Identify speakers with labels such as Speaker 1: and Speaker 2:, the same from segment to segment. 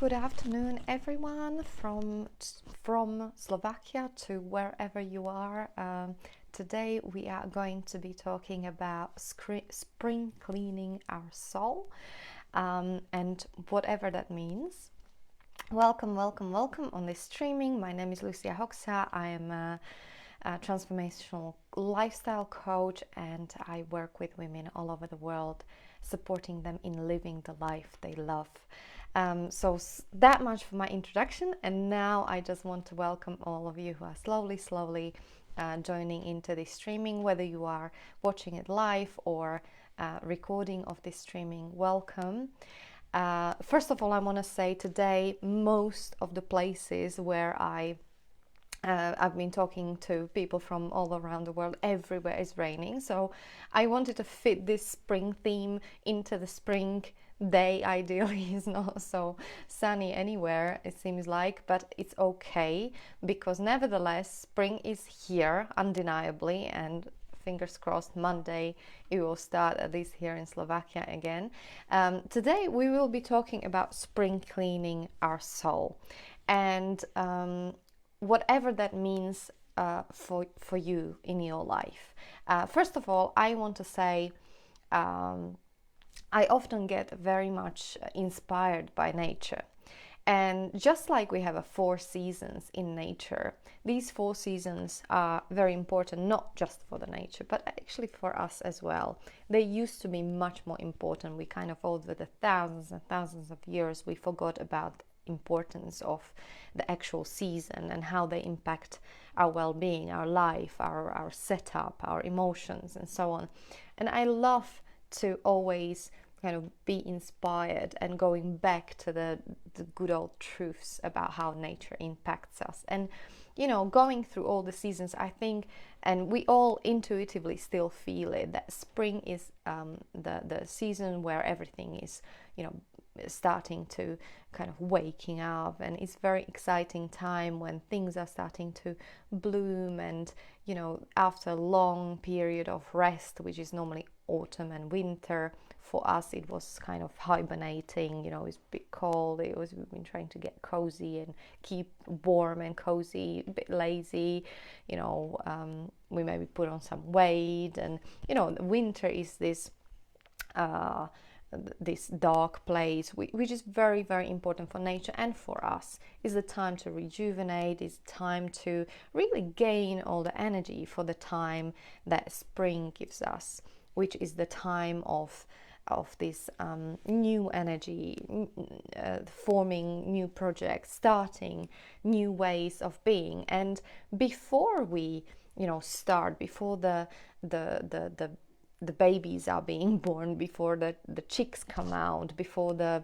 Speaker 1: good afternoon, everyone from Slovakia to wherever you are. Today we are going to be talking about spring cleaning our soul, and whatever that means. Welcome on this streaming. My name is Lucia Hoxa. I am a transformational lifestyle coach, and I work with women all over the world, supporting them in living the life they love. So that much for my introduction, and now I just want to welcome all of you who are slowly joining into this streaming, whether you are watching it live or recording of this streaming. Welcome. First of all, I want to say today most of the places where I've been talking to people from all around the world, everywhere is raining, so I wanted to fit this spring theme into the spring day. Ideally is not so sunny anywhere, it seems like, but it's okay, because nevertheless spring is here undeniably, and fingers crossed Monday it will start, at least here in Slovakia again. Today we will be talking about spring cleaning our soul, and whatever that means for you in your life. First of all, I want to say I often get very much inspired by nature. And just like we have 4 seasons in nature, these 4 seasons are very important, not just for the nature, but actually for us as well. They used to be much more important. We kind of, over the thousands and thousands of years, we forgot about the importance of the actual season and how they impact our well-being, our life, our setup, our emotions, and so on. And I love to always kind of be inspired and going back to the good old truths about how nature impacts us. And going through all the seasons, I think, and we all intuitively still feel it, that spring is the season where everything is starting to kind of waking up, and it's very exciting time when things are starting to bloom, and after a long period of rest, which is normally autumn and winter. For us it was kind of hibernating, it was a bit cold, we've been trying to get cozy and keep warm and cozy, a bit lazy, we maybe put on some weight, and winter is this dark place, which is very, very important for nature and for us. Is the time to rejuvenate, is time to really gain all the energy for the time that spring gives us, which is the time of this new energy, forming new projects, starting new ways of being. And before we start, before the babies are being born, before the chicks come out, before the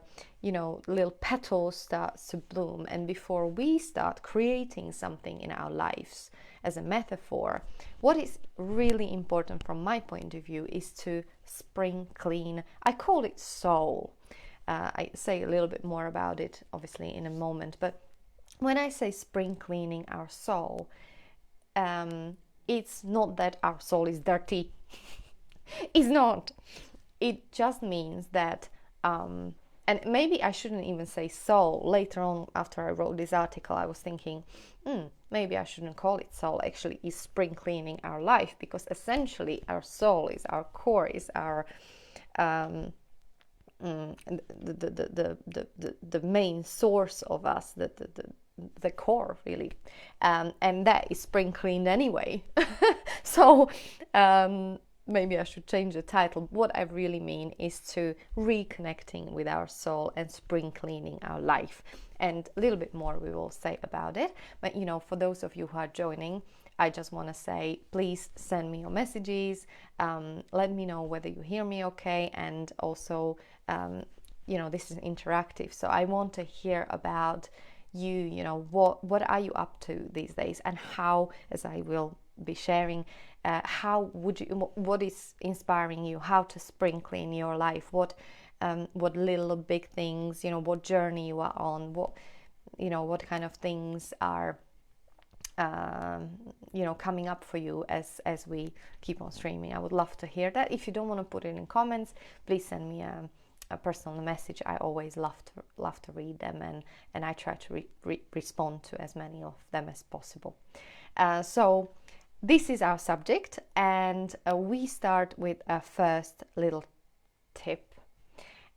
Speaker 1: little petals starts to bloom, and before we start creating something in our lives, as a metaphor, what is really important from my point of view is to spring clean. I call it soul. I say a little bit more about it obviously in a moment, but when I say spring cleaning our soul, it's not that our soul is dirty. It's not. It just means that and maybe I shouldn't even say soul. Later on, after I wrote this article, I was thinking, maybe I shouldn't call it soul. Actually, is spring cleaning our life, because essentially our soul is our core, is our the main source of us, the core really, and that is spring cleaned anyway. So maybe I should change the title. What I really mean is to reconnecting with our soul and spring cleaning our life. And a little bit more we will say about it. But for those of you who are joining, I just want to say, please send me your messages. Let me know whether you hear me okay. And also, this is interactive, so I want to hear about you. What are you up to these days, and how, as I will be sharing, what is inspiring you, how to spring clean your life, what little big things, what journey you are on, what kind of things are coming up for you as we keep on streaming. I would love to hear that. If you don't want to put it in comments, please send me a personal message, I always love to read them, and I try to respond to as many of them as possible. So this is our subject, and we start with a first little tip.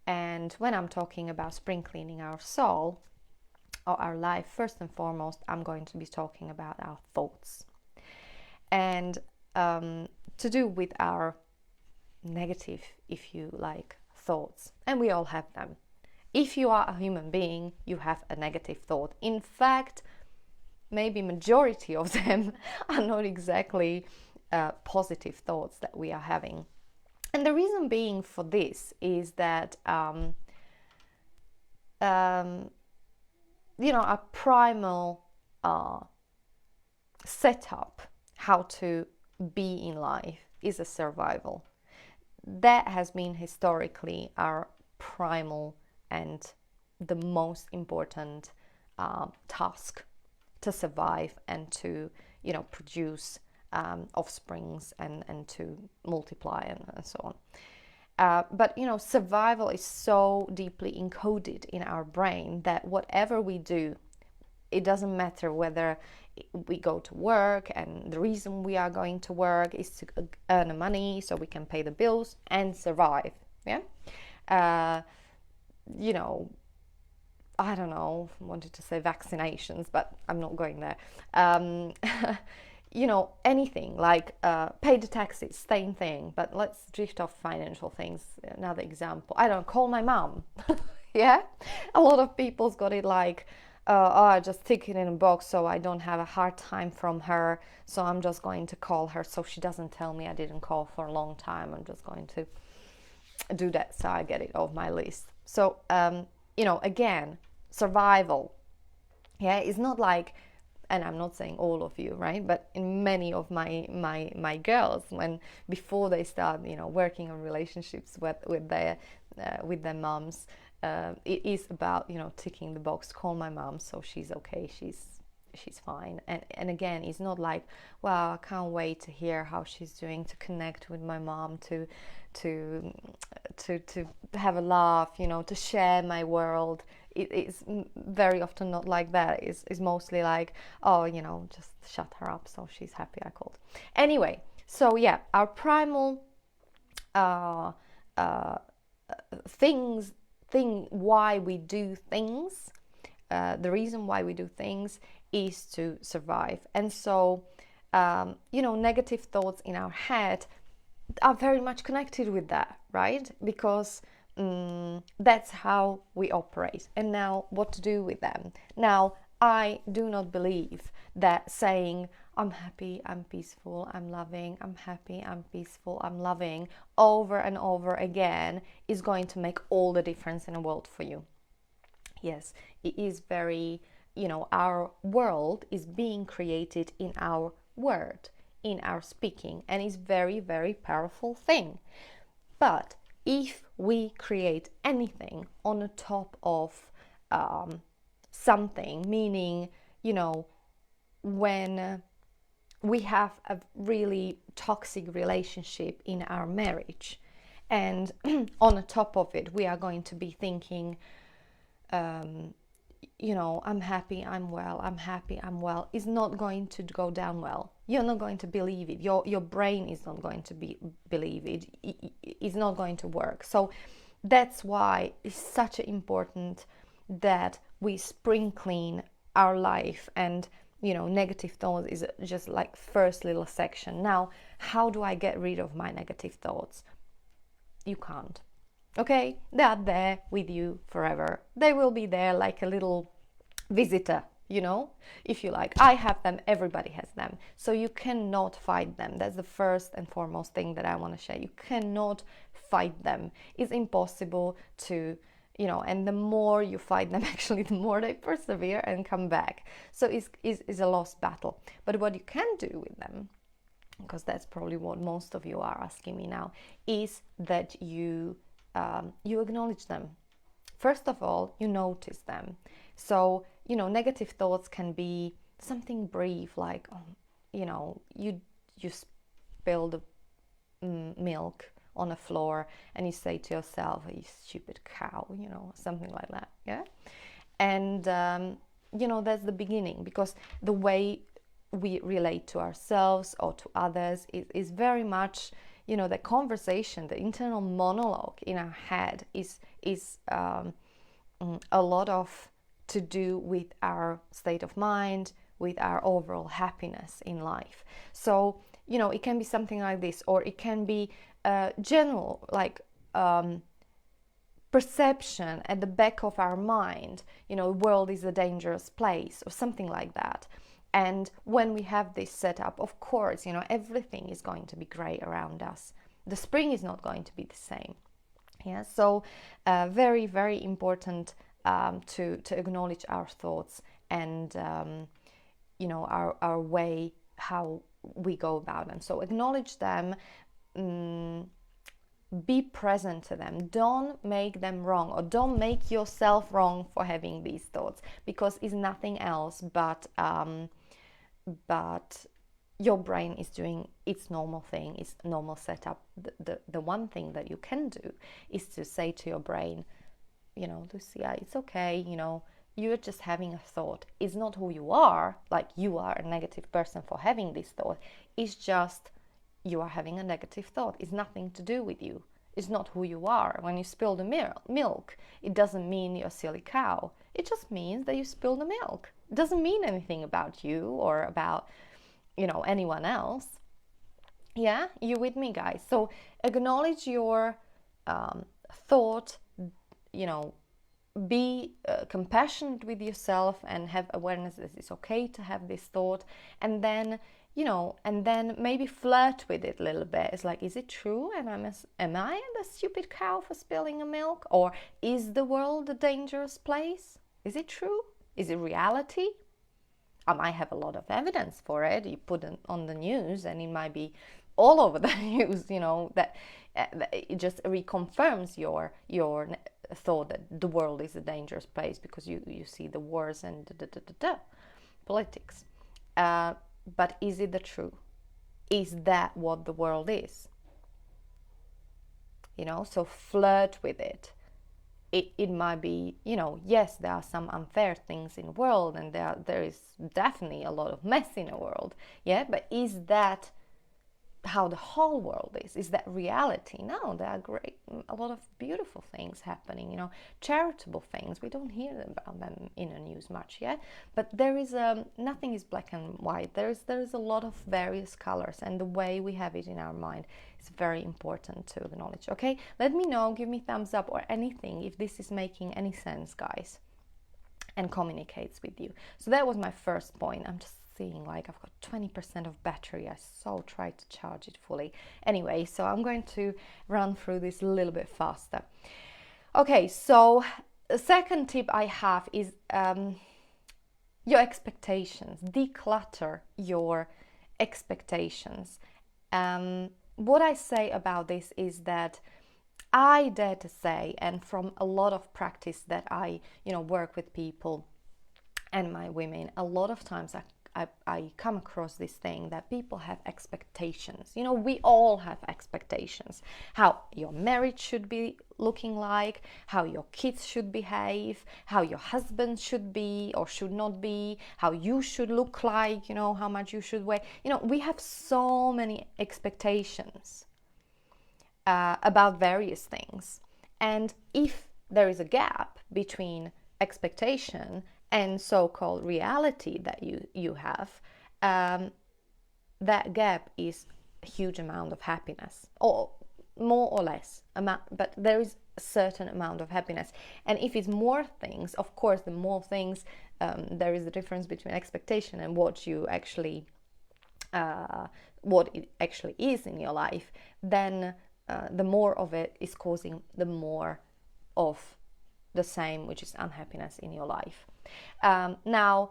Speaker 1: And when I'm talking about spring cleaning our soul or our life, first and foremost, I'm going to be talking about our thoughts, and to do with our negative, if you like, thoughts. And we all have them. If you are a human being, you have a negative thought. In fact, maybe majority of them are not exactly positive thoughts that we are having. And the reason being for this is that a primal setup how to be in life is a survival. That has been historically our primal and the most important task to survive and to produce offsprings and to multiply and so on. But survival is so deeply encoded in our brain that whatever we do, it doesn't matter whether we go to work, and the reason we are going to work is to earn money so we can pay the bills and survive. Yeah. I don't know, wanted to say vaccinations, but I'm not going there. Anything like pay the taxes, same thing. But let's drift off financial things. Another example, I don't call my mom. Yeah, a lot of people's got it like, I just stick it in a box so I don't have a hard time from her. So I'm just going to call her so she doesn't tell me I didn't call for a long time. I'm just going to do that so I get it off my list. So again, survival. Yeah, it's not like, and I'm not saying all of you, right? But in many of my girls, when before they start, working on relationships with their moms, it is about ticking the box. Call my mom so she's okay. She's fine. And again, it's not like, wow, I can't wait to hear how she's doing, to connect with my mom, to have a laugh, to share my world. It's very often not like that. It's mostly like, oh, just shut her up so she's happy I called. Anyway, so yeah, our primal thing why we do things, the reason why we do things is to survive. And so negative thoughts in our head are very much connected with that, right? Because that's how we operate. And now what to do with them? Now, I do not believe that saying I'm happy, I'm peaceful, I'm loving, I'm happy, I'm peaceful, I'm loving over and over again is going to make all the difference in the world for you. Yes, it is very, our world is being created in our word, in our speaking, and is very, very powerful thing. But if we create anything on the top of something, meaning, when we have a really toxic relationship in our marriage, and on the top of it, we are going to be thinking, I'm happy, I'm well, I'm happy, I'm well, is not going to go down well. You're not going to believe it. Your brain is not going to believe it. It's not going to work. So that's why it's such important that we spring clean our life. And negative thoughts is just like first little section. Now, how do I get rid of my negative thoughts? You can't. Okay, they are there with you forever. They will be there like a little visitor, if you like. I have them, everybody has them. So you cannot fight them. That's the first and foremost thing that I want to share. You cannot fight them. It's impossible to, and the more you fight them, actually, the more they persevere and come back. So it's a lost battle. But what you can do with them, because that's probably what most of you are asking me now, is that you acknowledge them. First of all, you notice them. So, negative thoughts can be something brief, like, you spilled milk on the floor and you say to yourself, you stupid cow, something like that, yeah? And, that's the beginning, because the way we relate to ourselves or to others is very much, the conversation, the internal monologue in our head is a lot of to do with our state of mind, with our overall happiness in life. So, it can be something like this, or it can be general, like perception at the back of our mind, the world is a dangerous place, or something like that. And when we have this set up, of course, everything is going to be great around us. The spring is not going to be the same. Yeah, so very, very important to acknowledge our thoughts and our way how we go about them. So acknowledge them, be present to them. Don't make them wrong, or don't make yourself wrong for having these thoughts, because it's nothing else but your brain is doing its normal thing, its normal setup. The one thing that you can do is to say to your brain, Lucia, it's okay, you're just having a thought. It's not who you are, like you are a negative person for having this thought. It's just you are having a negative thought. It's nothing to do with you. It's not who you are. When you spill the milk, it doesn't mean you're a silly cow. It just means that you spill the milk. It doesn't mean anything about you or about, anyone else. Yeah, you with me, guys? So acknowledge your thought, be compassionate with yourself and have awareness that it's okay to have this thought, and then maybe flirt with it a little bit. It's like, is it true? And am I the stupid cow for spilling a milk? Or is the world a dangerous place? Is it true? Is it reality? I might have a lot of evidence for it. You put it on the news and it might be all over the news, that it just reconfirms your thought that the world is a dangerous place because you see the wars and politics. But is it the truth? Is that what the world is? So flirt with it. It might be, yes, there are some unfair things in the world, and there is definitely a lot of mess in the world. Yeah, but is that how the whole world is? Is that reality? No, there are a lot of beautiful things happening, charitable things. We don't hear about them in the news much, yeah? But there is nothing is black and white. There is a lot of various colors, and the way we have it in our mind is very important to acknowledge, okay? Let me know, give me thumbs up or anything if this is making any sense, guys, and communicates with you. So that was my first point. I'm just seeing like I've got 20% of battery. I so tried to charge it fully. Anyway, so I'm going to run through this a little bit faster. Okay, so the second tip I have is your expectations. Declutter your expectations. What I say about this is that I dare to say, and from a lot of practice that I work with people and my women, a lot of times I come across this thing that people have expectations. We all have expectations. How your marriage should be looking like, how your kids should behave, how your husband should be or should not be, how you should look like, how much you should weigh. We have so many expectations about various things. And if there is a gap between expectation and so-called reality that you have, that gap is a huge amount of happiness, or more or less amount, but there is a certain amount of happiness. And if it's more things, of course, the more things, there is a difference between expectation and what you actually, what it actually is in your life, then the more of it is causing the more of the same, which is unhappiness in your life. Now,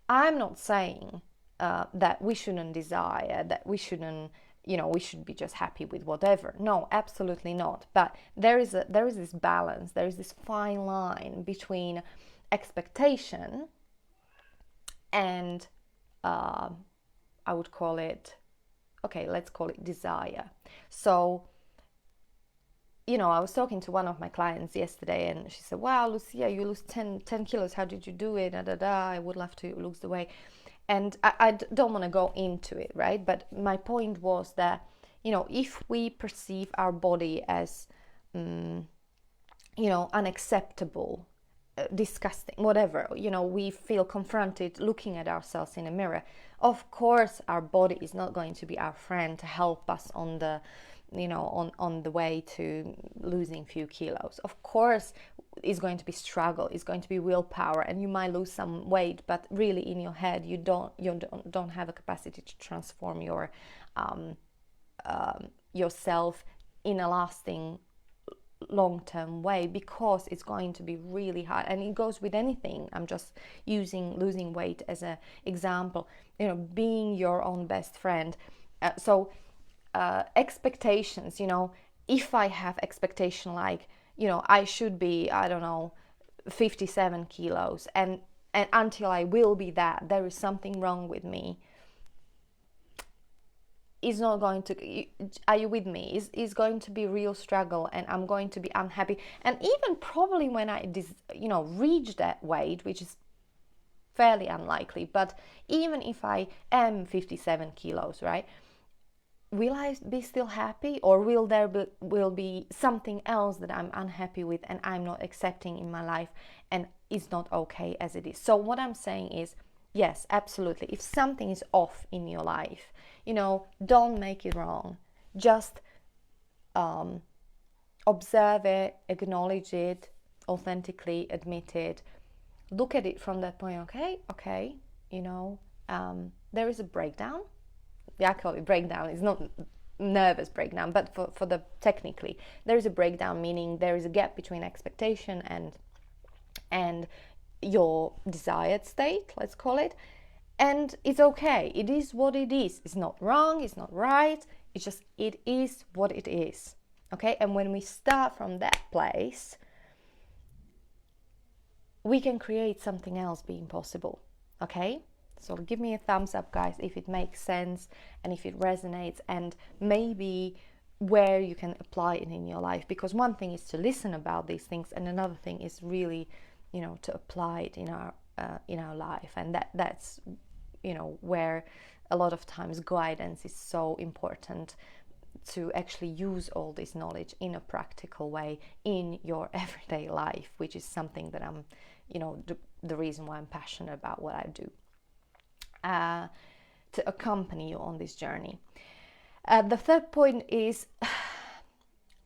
Speaker 1: I'm not saying that we shouldn't desire, that we shouldn't, we should be just happy with whatever. No, absolutely not. But there is this balance, there is this fine line between expectation and I would call it, okay, let's call it desire. So I was talking to one of my clients yesterday, and she said, wow, Lucia, you lose 10 kilos. How did you do it? Da, da, da. I would love to lose the weight. And I don't want to go into it, right? But my point was that, if we perceive our body as, unacceptable, disgusting, whatever, we feel confronted looking at ourselves in a mirror, of course our body is not going to be our friend to help us on the on the way to losing few kilos. Of course it's going to be struggle, it's going to be willpower, and you might lose some weight, but really in your head you don't have a capacity to transform yourself in a lasting long-term way, because it's going to be really hard. And it goes with anything. I'm just using losing weight as an example, being your own best friend. Expectations, if I have expectation like, I should be, I don't know, 57 kilos, and until I will be that, there is something wrong with me. Is not going to, are you with me, is going to be real struggle, and I'm going to be unhappy. And even probably when I reach that weight, which is fairly unlikely, but even if I am 57 kilos, right, will I be still happy, or will there be something else that I'm unhappy with and I'm not accepting in my life, and is not okay as it is? So what I'm saying is, yes, absolutely, if something is off in your life, don't make it wrong. Just observe it, acknowledge it, authentically admit it, look at it from that point. Okay, there is a breakdown. I call it breakdown. It's not nervous breakdown, but for the technically, there is a breakdown, meaning there is a gap between expectation and your desired state, let's call it. And it's okay. It is what it is. It's not wrong. It's not right. It's just, it is what it is. Okay. And when we start from that place, we can create something else being possible. Okay. So give me a thumbs up, guys, if it makes sense and if it resonates, and maybe where you can apply it in your life. Because one thing is to listen about these things, and another thing is really, to apply it in our life. And that's where a lot of times guidance is so important, to actually use all this knowledge in a practical way in your everyday life, which is something that I'm, the reason why I'm passionate about what I do, to accompany you on this journey. The third point is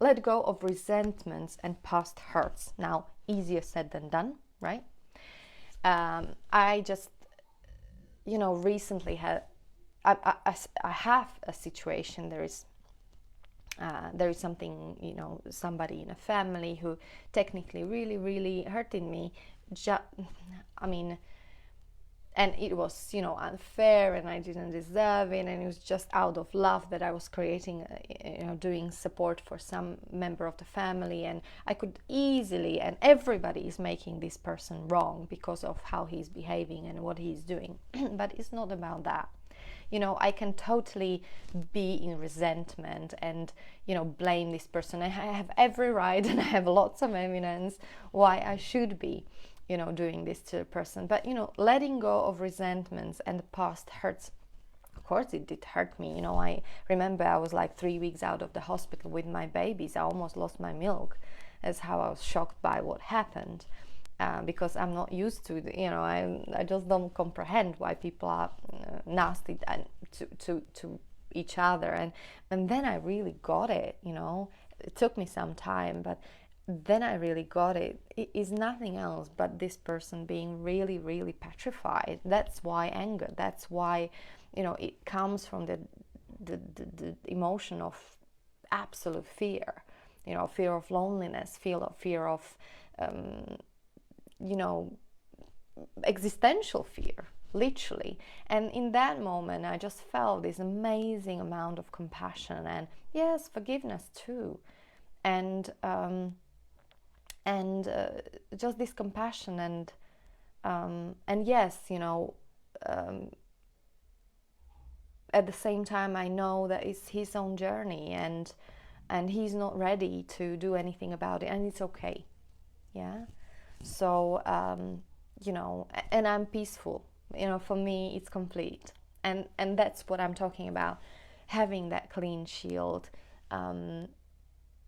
Speaker 1: let go of resentments and past hurts. Now, easier said than done, right? I just recently I have a situation. There is something, somebody in a family who technically really, really hurted me. And it was, unfair, and I didn't deserve it, and it was just out of love that I was creating, doing support for some member of the family, and I could easily, and everybody is making this person wrong because of how he's behaving and what he's doing. But it's not about that. I can totally be in resentment and, blame this person. I have every right, and I have lots of evidence why I should be, doing this to a person. But, letting go of resentments and the past hurts. Of course, it did hurt me. I remember I was like 3 weeks out of the hospital with my babies. I almost lost my milk. That's how I was shocked by what happened. Because I'm not used to, I just don't comprehend why people are nasty to each other. And then I really got it, It took me some time, but then I really got it. It is nothing else but this person being really, really petrified. That's why anger. That's why, it comes from the emotion of absolute fear. Fear of loneliness, fear of existential fear, literally. And in that moment, I just felt this amazing amount of compassion and, yes, forgiveness too. And just this compassion and yes, at the same time I know that it's his own journey, and and he's not ready to do anything about it, and it's okay. Yeah. So and I'm peaceful. For me it's complete, and that's what I'm talking about, having that clean shield, and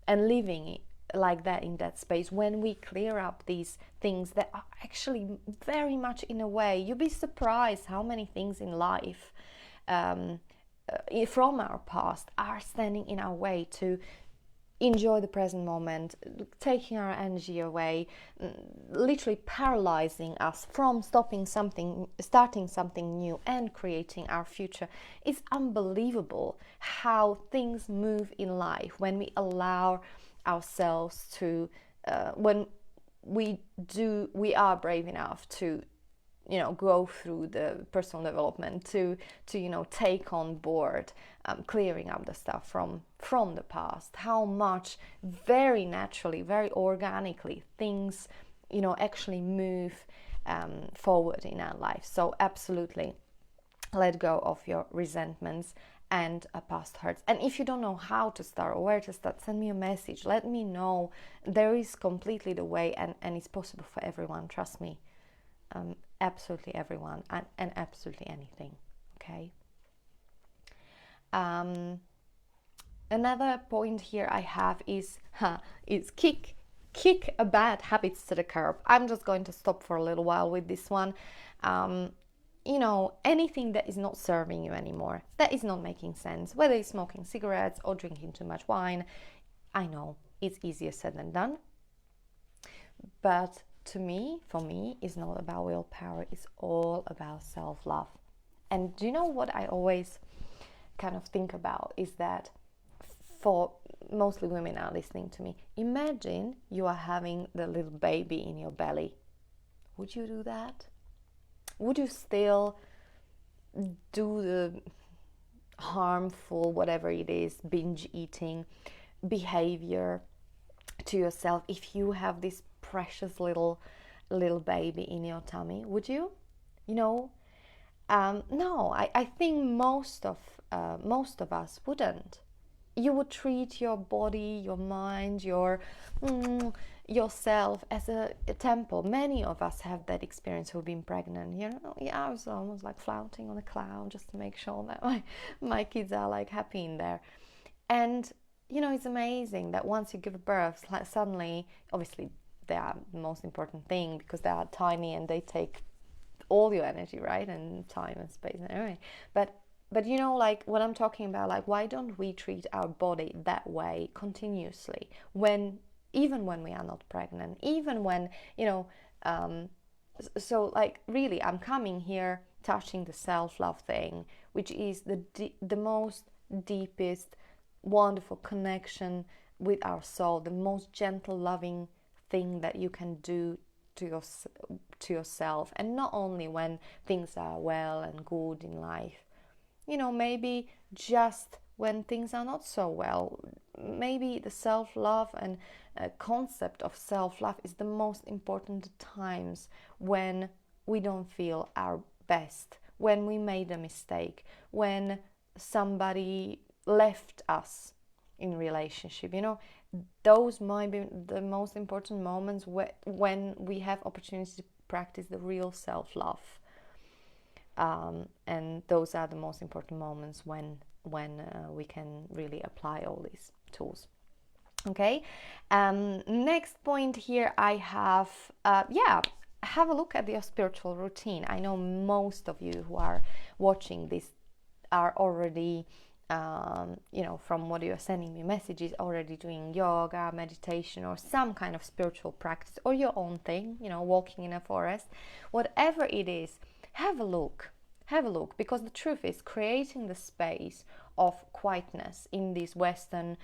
Speaker 1: living it like that, in that space. When we clear up these things that are actually very much, in a way, you'll be surprised how many things in life from our past are standing in our way to enjoy the present moment, taking our energy away, literally paralyzing us from starting something new and creating our future. It's unbelievable how things move in life when we allow ourselves to, when we are brave enough to go through the personal development, to take on board, clearing up the stuff from the past. How much, very naturally, very organically, things actually move forward in our life. So absolutely, let go of your resentments and past hurts. And if you don't know how to start or where to start, send me a message, let me know. There is completely the way, and it's possible for everyone, trust me. Absolutely everyone, and absolutely anything. Okay. Another point here I have is kick a bad habits to the curb. I'm just going to stop for a little while with this one. Anything that is not serving you anymore, that is not making sense, whether it's smoking cigarettes or drinking too much wine. I know it's easier said than done, but for me, it's not about willpower. It's all about self-love. And do you know what I always kind of think about is that, for mostly women are listening to me, imagine you are having the little baby in your belly. Would you do that? Would you still do the harmful, whatever it is, binge eating behavior to yourself if you have this precious little baby in your tummy? Would you? No, I think most of us wouldn't. You would treat your body, your mind, yourself as a temple. Many of us have that experience who've been pregnant. I was almost like flouting on a cloud just to make sure that my kids are like happy in there. And it's amazing that once you give birth, suddenly, obviously, they are the most important thing because they are tiny and they take all your energy, right? And time and space and everything. But like what I'm talking about, like, why don't we treat our body that way continuously, even when we are not pregnant, even when, so like really I'm coming here touching the self-love thing, which is the most deepest, wonderful connection with our soul, the most gentle, loving thing that you can do to yourself. And not only when things are well and good in life, maybe just when things are not so well. Maybe the self-love and concept of self-love is the most important times when we don't feel our best, when we made a mistake, when somebody left us in relationship. Those might be the most important moments when we have opportunity to practice the real self-love. And those are the most important moments when we can really apply all these tools. Okay. Next point here I have, have a look at your spiritual routine. I know most of you who are watching this are already, from what you're sending me messages, already doing yoga, meditation, or some kind of spiritual practice, or your own thing, walking in a forest. Whatever it is, have a look, because the truth is, creating the space of quietness in this Western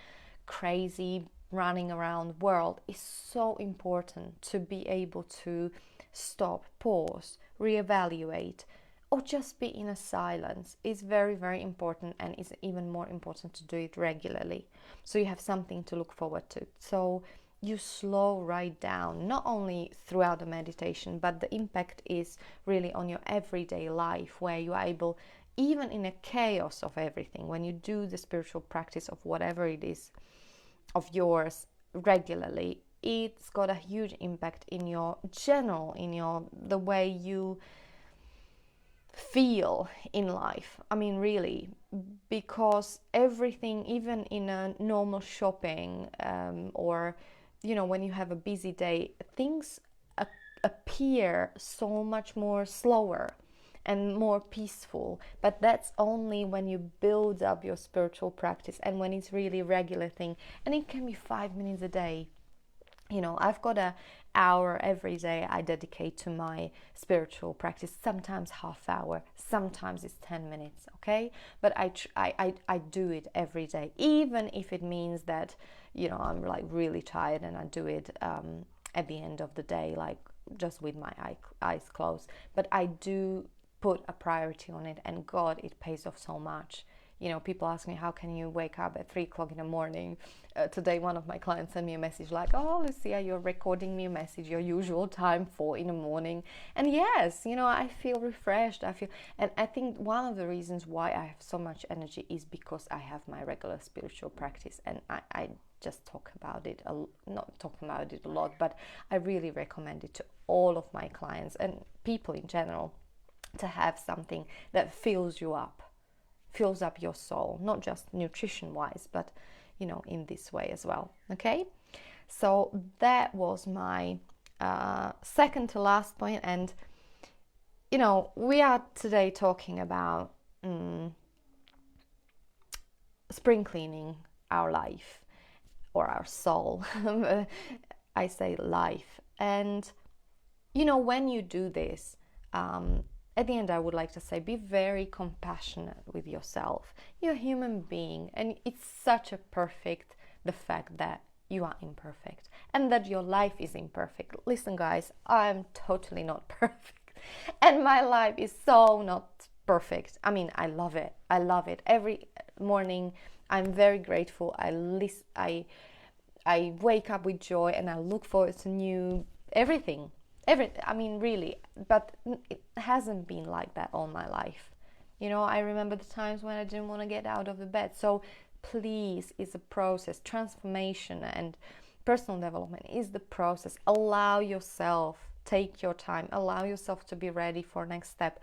Speaker 1: crazy running around world is so important, to be able to stop, pause, reevaluate, or just be in a silence is very, very important, and is even more important to do it regularly, so you have something to look forward to. So you slow right down, not only throughout the meditation, but the impact is really on your everyday life, where you are able, even in a chaos of everything, when you do the spiritual practice of whatever it is, of yours regularly, it's got a huge impact in your general, in your the way you feel in life. I mean, really, because everything, even in a normal shopping, or when you have a busy day, things appear so much more slower and more peaceful. But that's only when you build up your spiritual practice and when it's really a regular thing. And it can be 5 minutes a day. I've got an hour every day I dedicate to my spiritual practice. Sometimes half hour, sometimes it's 10 minutes, okay? But I do it every day, even if it means that I'm like really tired, and I do it at the end of the day, like just with my eyes closed. But I do put a priority on it, and God, it pays off so much. People ask me, how can you wake up at 3 o'clock in the morning? Today, one of my clients sent me a message like, oh, Lucia, you're recording me a message, your usual time, 4 in the morning. And yes, I feel refreshed. And I think one of the reasons why I have so much energy is because I have my regular spiritual practice. And I just talk about it, not talk about it a lot, but I really recommend it to all of my clients and people in general, to have something that fills you up, fills up your soul, not just nutrition wise, but in this way as well. Okay, so that was my second to last point. And we are today talking about spring cleaning our life or our soul. I say life. And when you do this, at the end, I would like to say, be very compassionate with yourself. You're a human being, and it's such a perfect, the fact that you are imperfect and that your life is imperfect. Listen, guys, I'm totally not perfect, and my life is so not perfect. I mean, I love it. I love it. Every morning, I'm very grateful. I wake up with joy, and I look forward to new everything. I mean, really, but it hasn't been like that all my life. I remember the times when I didn't want to get out of the bed. So please, it's a process. Transformation and personal development is the process. Allow yourself, take your time, allow yourself to be ready for next step.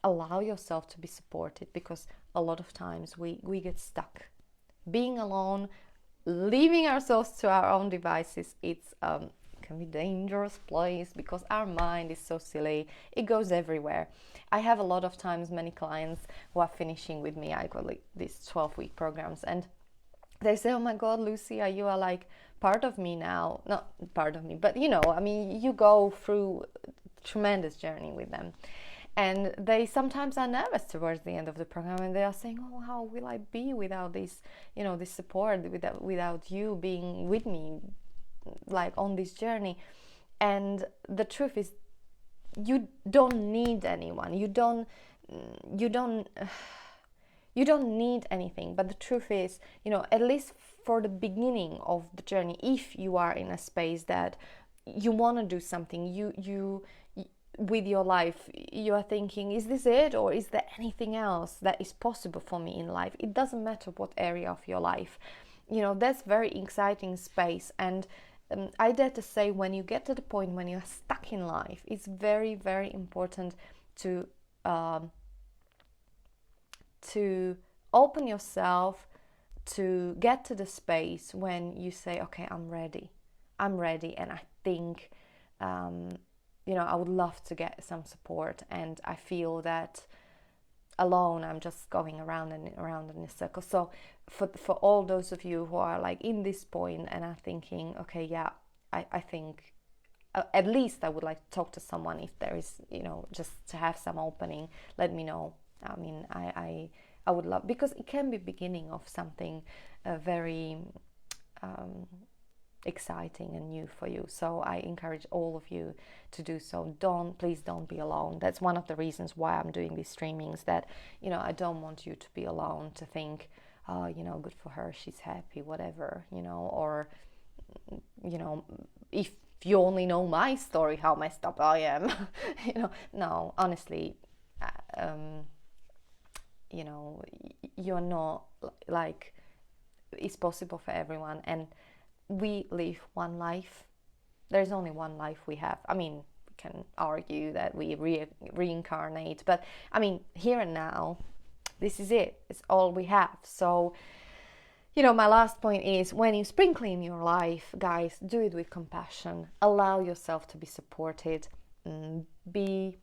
Speaker 1: Allow yourself to be supported, because a lot of times we get stuck. Being alone, leaving ourselves to our own devices, can be a dangerous place, because our mind is so silly. It goes everywhere. I have a lot of times many clients who are finishing with me. I got like these 12-week programs, and they say, oh my God, Lucia, you are like part of me now. Not part of me, but I mean, you go through a tremendous journey with them. And they sometimes are nervous towards the end of the program, and they are saying, oh, how will I be without this, this support, without you being with me, like on this journey. And the truth is, you don't need anyone. You don't need anything. But the truth is, at least for the beginning of the journey, if you are in a space that you want to do something, you with your life, you are thinking, is this it, or is there anything else that is possible for me in life? It doesn't matter what area of your life. That's very exciting space. And I dare to say, when you get to the point when you're stuck in life, it's very, very important to open yourself, to get to the space when you say, okay, I'm ready, and I think I would love to get some support, and I feel that alone I'm just going around and around in a circle. So for all those of you who are like in this point and are thinking, okay, yeah, I think at least I would like to talk to someone, if there is, just to have some opening, let me know. I mean, I would love, because it can be beginning of something very exciting and new for you. So I encourage all of you to do so. Please don't be alone. That's one of the reasons why I'm doing these streamings, that I don't want you to be alone, to think, oh, good for her, she's happy, whatever, or if you only know my story, how messed up I am. No, honestly, you're not like is possible for everyone, and we live one life. There's only one life we have. I mean, we can argue that we reincarnate, but I mean, here and now, this is it. It's all we have. So, my last point is, when you spring clean your life, guys, do it with compassion. Allow yourself to be supported. Be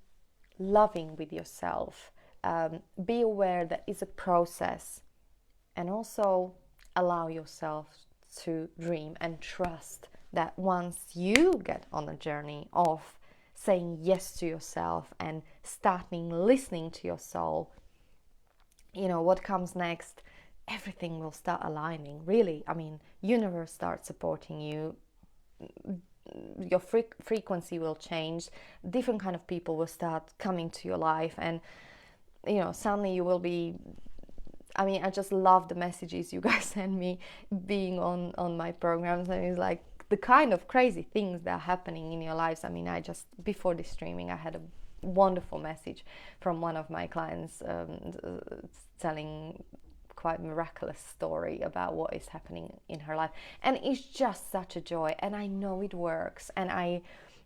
Speaker 1: loving with yourself. Be aware that it's a process, and also allow yourself to dream and trust that once you get on a journey of saying yes to yourself and starting listening to your soul, what comes next, everything will start aligning, really. I mean, universe starts supporting you, your frequency will change, different kind of people will start coming to your life, and suddenly you will be, I mean, I just love the messages you guys send me being on my programs, and it's like the kind of crazy things that are happening in your lives. I mean, before this streaming, I had a wonderful message from one of my clients telling quite miraculous story about what is happening in her life, and it's just such a joy, and I know it works, and I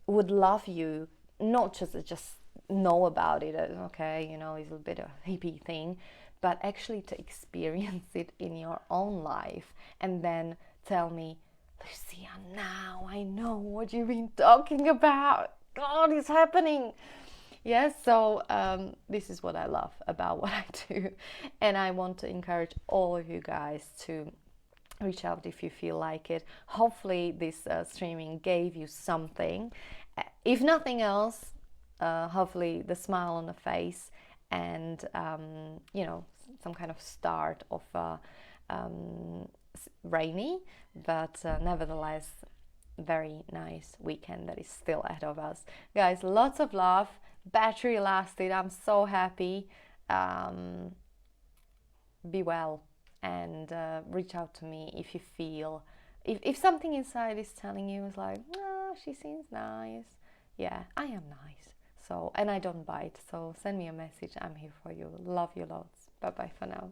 Speaker 1: would love you not just know about it, okay, it's a bit of a hippie thing, but actually to experience it in your own life, and then tell me, Lucia, now I know what you've been talking about. God, it's happening. Yes, so this is what I love about what I do, and I want to encourage all of you guys to reach out if you feel like it. Hopefully this streaming gave you something. If nothing else, hopefully the smile on the face, and some kind of start of a rainy but nevertheless very nice weekend that is still ahead of us. Guys, lots of love. Battery lasted. I'm so happy. Be well, and reach out to me if you feel, if something inside is telling you is like, oh, she seems nice. Yeah, I am nice. So, and I don't bite. So send me a message. I'm here for you. Love you lots. Bye bye for now.